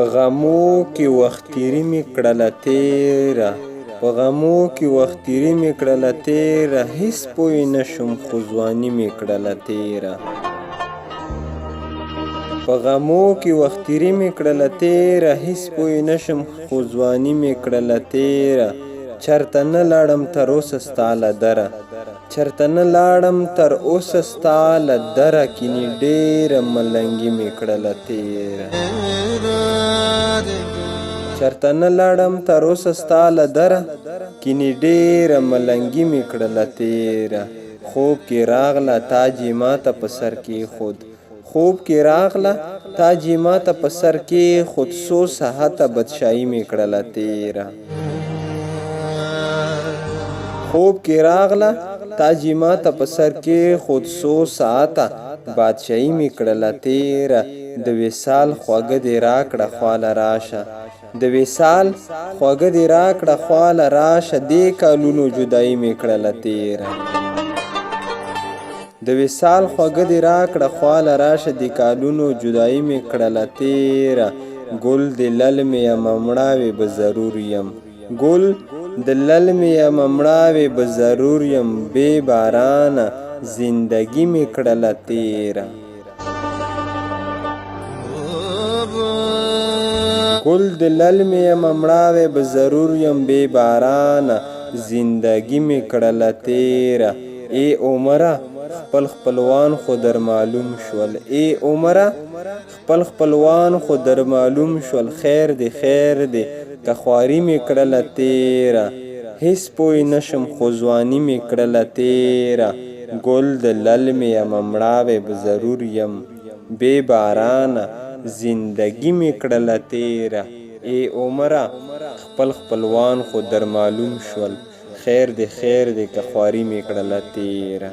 په غمو کې وخت تېري مې کړله تېره، په غمو کې وخت تېري مې کړله تېره، هېڅ پوی نه شوم خو ځواني مې کړله تېره. په غمو کې وخت تېري مې کړله تېره، هېڅ پوی نه شوم خو ځواني مې کړله تېره. چرته نه لاړم تر اوسه ستا له دره، چرته نه لاړم تر اوسه ستا له دره، کینې ډېره ملنګي مې کړله تېره. چرته نه لاړم تر اوسه ستا له دره، کینې ډېره ملنګي مې کړله تېره. خوب کې راغله تاج یې ماته په سر کېښود، خوب کې راغله تاج یې ماته په سر کېښود، څو ساعته بادشاهي مې کړله تېره. خوب کې راغله تاج یې ماته په سر کېښود، څو ساعته بادشاهي مې کړله تېره. د وصال خواږه دې راکړه خواله راشه، د وصال خواږه دې راکړه خواله راشه، دې کالونو جدایي مې کړله تېره. د وصال خواږه دې راکړه خواله راشه، دې کالونو جدایي مې کړله تېره. ګل د للمې یمه مړاوې به ضرور یم، ګل د للمې یمه مړاوې به ضرور یم، بې بارانه زندګي مې کړله تېره. ګل د للمې یمه مړاوې به ضرور یم، بې بارانه زندګي مې کړله تېره. ای عمره خپل خپلوان خو در معلوم شول، ای عمره خپل خپلوان خو در معلوم شول، خیر دی خیر دی که خواري مې کړله تېره. هېڅ پوی نه شم خو ځواني مې کړله تېره. ګل د للمې یمه مړاوې به ضرور یم، بې بارانه زندګي مې کړله تېره. ای عمره خپل خپلوان خو در معلوم شول، خیر دی که خواري مې کړله تېره.